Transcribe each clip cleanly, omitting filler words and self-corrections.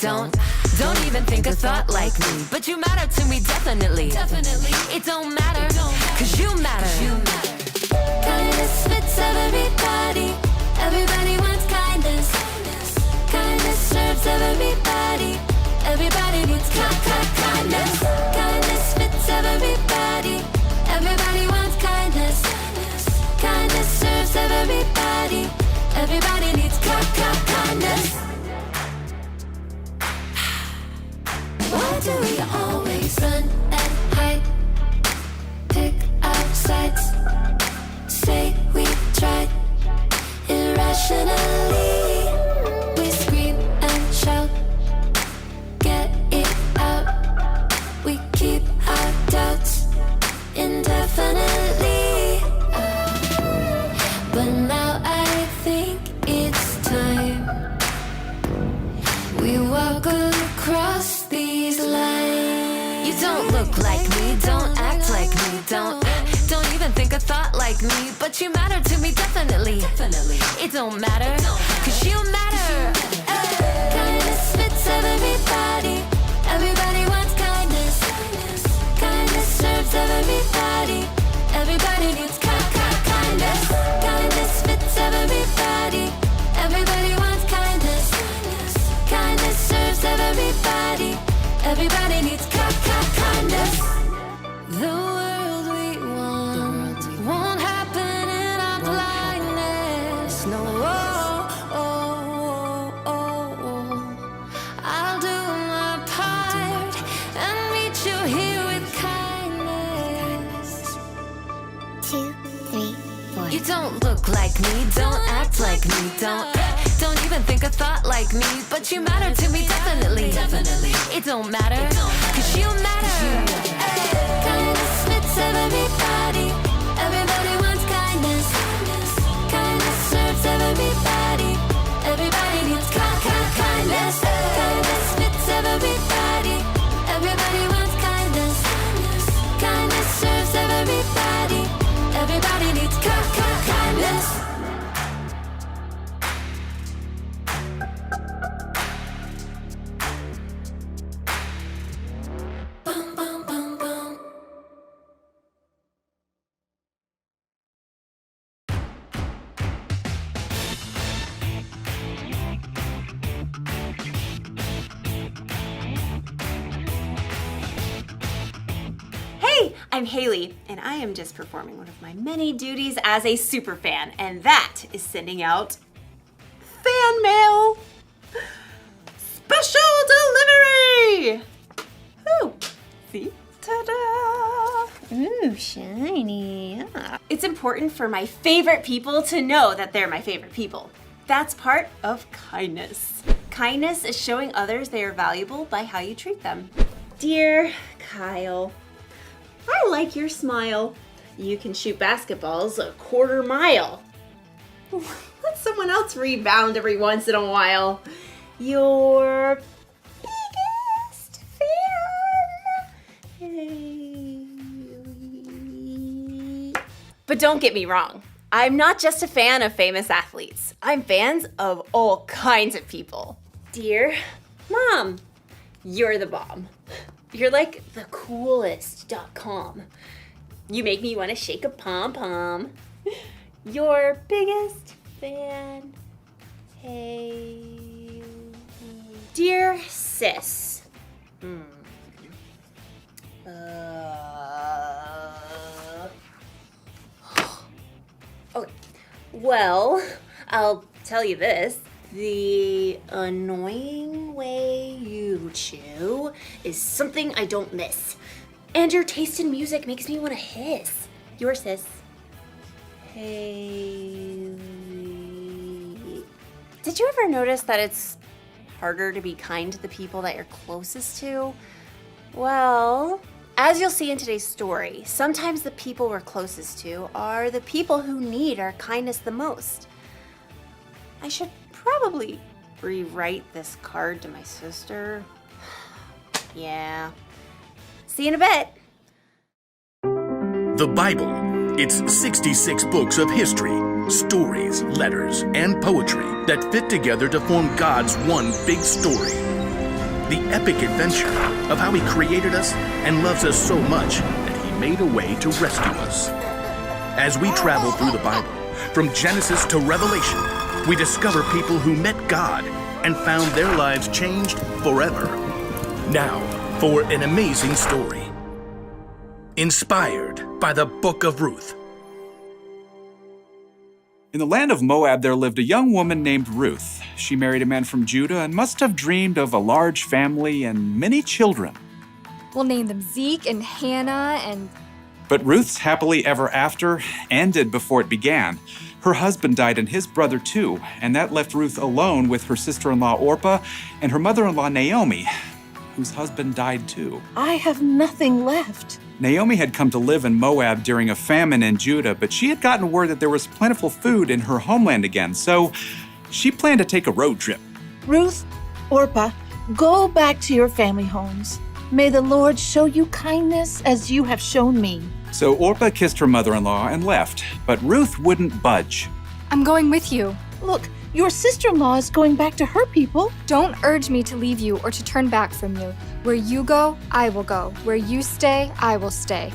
Don't even think a thought like me, but you matter to me definitely. It don't matter, cause you matter. Kindness fits everybody. Everybody wants kindness. Kindness serves everybody. Everybody needs kindness. Kindness fits everybody. Everybody wants kindness. Kindness serves everybody. Everybody needs kindness. Why do we always run and hide? Pick our sides. Say we tried. Irrationally, we scream and shout. Get it out. We keep our doubts indefinitely. But now I think it's time we walk across these lines. You don't look like me, don't act like me, don't even think a thought like me, but you matter to me definitely. It don't matter, cause you matter. Kindness fits everybody. Everybody wants kindness. Kindness serves everybody. Everybody needs kindness. Kindness fits everybody. Everybody wants kindness. Kindness serves everybody. Everybody needs kindness. The world we want won't happen in our blindness. No, I'll do my part and meet you here with kindness. 2, 3, 4. You don't look like me, don't act like me, don't even think a thought like me, but you matter to me definitely. It don't matter, cause you matter. Kindness fits everybody. Everybody wants kindness. Kindness serves everybody. Everybody needs kindness. Kindness fits everybody. Everybody wants kindness. Kindness serves everybody. Everybody needs kindness. Boom, boom, boom, boom. Hey, I'm Haley, and I am just performing one of my many duties as a superfan, and that is sending out fan mail. Special delivery! Ooh, see? Ta-da! Ooh, shiny. Yeah. It's important for my favorite people to know that they're my favorite people. That's part of kindness. Kindness is showing others they are valuable by how you treat them. Dear Kyle, I like your smile. You can shoot basketballs a 1/4 mile. Let someone else rebound every once in a while. Your biggest fan. But don't get me wrong. I'm not just a fan of famous athletes. I'm fans of all kinds of people. Dear Mom, you're the bomb. You're like the coolest.com. You make me want to shake a pom-pom. Your biggest fan. Hey. Dear sis. Okay. Well, I'll tell you this. The annoying way you chew is something I don't miss. And your taste in music makes me want to hiss. Your sis. Hey. Did you ever notice that it's harder to be kind to the people that you're closest to? Well, as you'll see in today's story, sometimes the people we're closest to are the people who need our kindness the most. I should probably rewrite this card to my sister. Yeah. See you in a bit. The Bible. It's 66 books of history, stories, letters, and poetry that fit together to form God's one big story. the epic adventure of how he created us and loves us so much that he made a way to rescue us. As we travel through the Bible, from Genesis to Revelation, we discover people who met God and found their lives changed forever. Now, for an amazing story. Inspired by the Book of Ruth. In the land of Moab, there lived a young woman named Ruth. She married a man from Judah and must have dreamed of a large family and many children. We'll name them Zeke and Hannah and... But Ruth's happily ever after ended before it began. Her husband died and his brother too, and that left Ruth alone with her sister-in-law Orpah and her mother-in-law Naomi, whose husband died too. I have nothing left. Naomi had come to live in Moab during a famine in Judah, but she had gotten word that there was plentiful food in her homeland again, so she planned to take a road trip. Ruth, Orpah, go back to your family homes. May the Lord show you kindness as you have shown me. So Orpah kissed her mother-in-law and left, but Ruth wouldn't budge. I'm going with you. Look, your sister-in-law is going back to her people. Don't urge me to leave you or to turn back from you. Where you go, I will go. Where you stay, I will stay.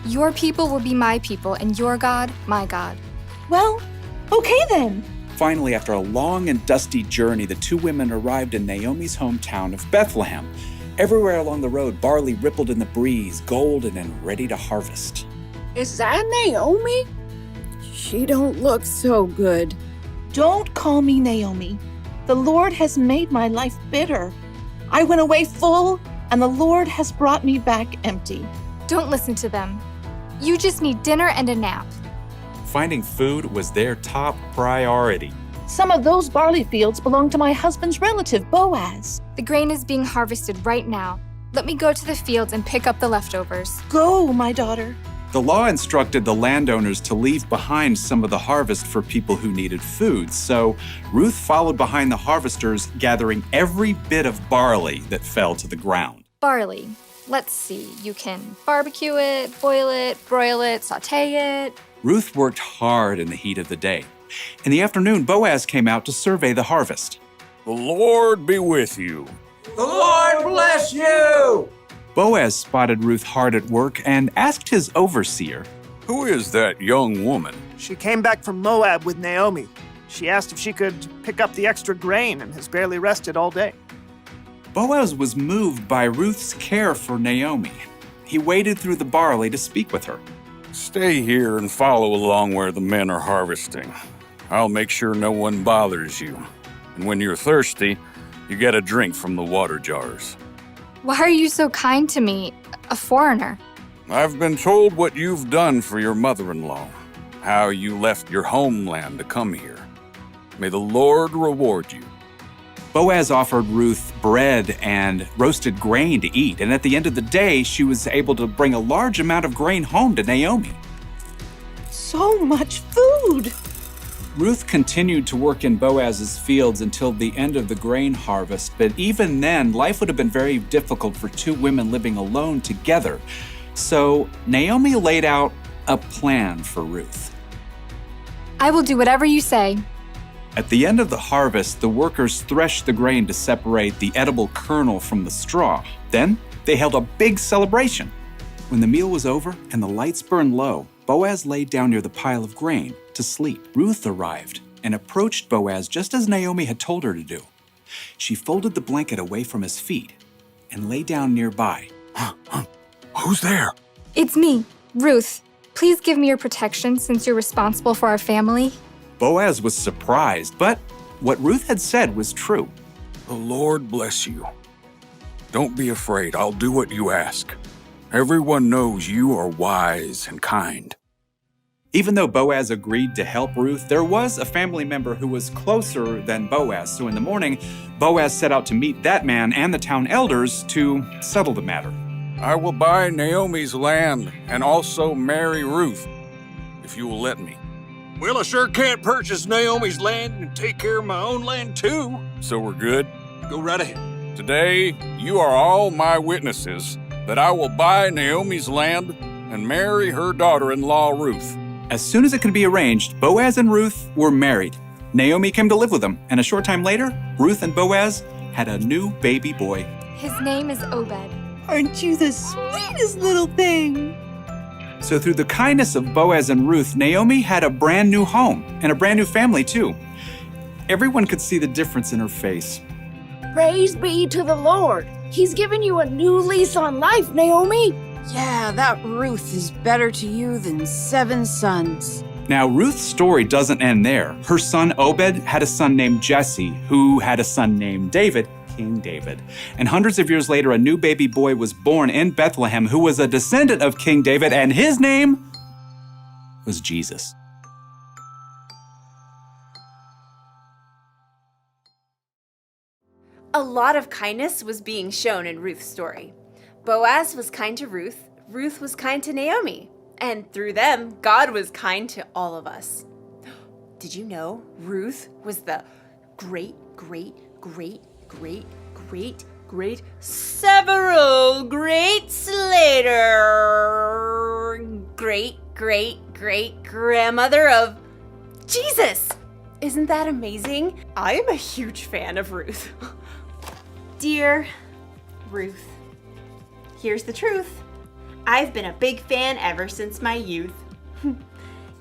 Your people will be my people, and your God, my God. Well, okay then. Finally, after a long and dusty journey, the two women arrived in Naomi's hometown of Bethlehem. Everywhere along the road, barley rippled in the breeze, golden and ready to harvest. Is that Naomi? She don't look so good. Don't call me Naomi. The Lord has made my life bitter. I went away full, and the Lord has brought me back empty. Don't listen to them. You just need dinner and a nap. Finding food was their top priority. Some of those barley fields belong to my husband's relative, Boaz. The grain is being harvested right now. Let me go to the fields and pick up the leftovers. Go, my daughter. The law instructed the landowners to leave behind some of the harvest for people who needed food, so Ruth followed behind the harvesters, gathering every bit of barley that fell to the ground. Barley. Let's see. You can barbecue it, boil it, broil it, sauté it. Ruth worked hard in the heat of the day. In the afternoon, Boaz came out to survey the harvest. The Lord be with you. The Lord bless you! Boaz spotted Ruth hard at work and asked his overseer, Who is that young woman? She came back from Moab with Naomi. She asked if she could pick up the extra grain and has barely rested all day. Boaz was moved by Ruth's care for Naomi. He waded through the barley to speak with her. Stay here and follow along where the men are harvesting. I'll make sure no one bothers you. And when you're thirsty, you get a drink from the water jars. Why are you so kind to me, a foreigner? I've been told what you've done for your mother-in-law, how you left your homeland to come here. May the Lord reward you. Boaz offered Ruth bread and roasted grain to eat, and at the end of the day, she was able to bring a large amount of grain home to Naomi. So much food! Ruth continued to work in Boaz's fields until the end of the grain harvest, but even then, life would have been very difficult for two women living alone together. So Naomi laid out a plan for Ruth. I will do whatever you say. At the end of the harvest, the workers threshed the grain to separate the edible kernel from the straw. Then they held a big celebration. When the meal was over and the lights burned low, Boaz laid down near the pile of grain to sleep. Ruth arrived and approached Boaz just as Naomi had told her to do. She folded the blanket away from his feet and lay down nearby. Who's there? It's me, Ruth. Please give me your protection since you're responsible for our family. Boaz was surprised, but what Ruth had said was true. The Lord bless you. Don't be afraid. I'll do what you ask. Everyone knows you are wise and kind. Even though Boaz agreed to help Ruth, there was a family member who was closer than Boaz. So in the morning, Boaz set out to meet that man and the town elders to settle the matter. I will buy Naomi's land and also marry Ruth, if you will let me. Well, I sure can't purchase Naomi's land and take care of my own land too. So we're good? Go right ahead. Today, you are all my witnesses that I will buy Naomi's land and marry her daughter-in-law, Ruth. As soon as it could be arranged, Boaz and Ruth were married. Naomi came to live with them, and a short time later, Ruth and Boaz had a new baby boy. His name is Obed. Aren't you the sweetest little thing? So through the kindness of Boaz and Ruth, Naomi had a brand new home and a brand new family too. Everyone could see the difference in her face. Praise be to the Lord. He's given you a new lease on life, Naomi. Yeah, that Ruth is better to you than 7 sons. Now, Ruth's story doesn't end there. Her son Obed had a son named Jesse, who had a son named David, King David. And hundreds of years later, a new baby boy was born in Bethlehem who was a descendant of King David, and his name was Jesus. A lot of kindness was being shown in Ruth's story. Boaz was kind to Ruth, Ruth was kind to Naomi, and through them, God was kind to all of us. Did you know Ruth was the several greats later great grandmother of Jesus? Isn't that amazing? I am a huge fan of Ruth. Dear Ruth, here's the truth. I've been a big fan ever since my youth.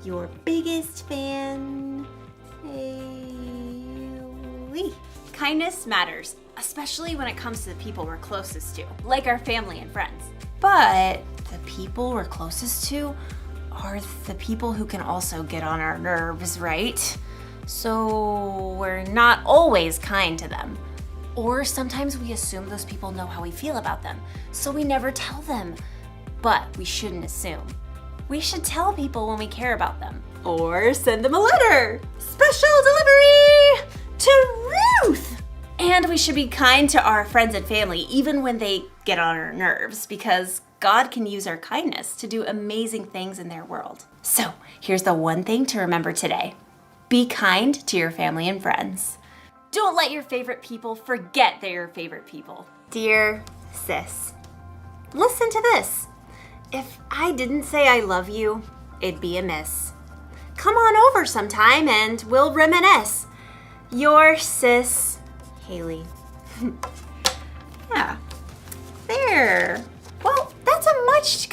Your biggest fan, Haley. Kindness matters, especially when it comes to the people we're closest to, like our family and friends. But the people we're closest to are the people who can also get on our nerves, right? So we're not always kind to them. Or sometimes we assume those people know how we feel about them, so we never tell them. But we shouldn't assume. We should tell people when we care about them. Or send them a letter. Special delivery to Ruth! And we should be kind to our friends and family, even when they get on our nerves, because God can use our kindness to do amazing things in their world. So here's the one thing to remember today. Be kind to your family and friends. Don't let your favorite people forget they're your favorite people. Dear sis, listen to this. If I didn't say I love you, it'd be amiss. Come on over sometime and we'll reminisce. Your sis, Haley. Yeah, there. Well, that's a much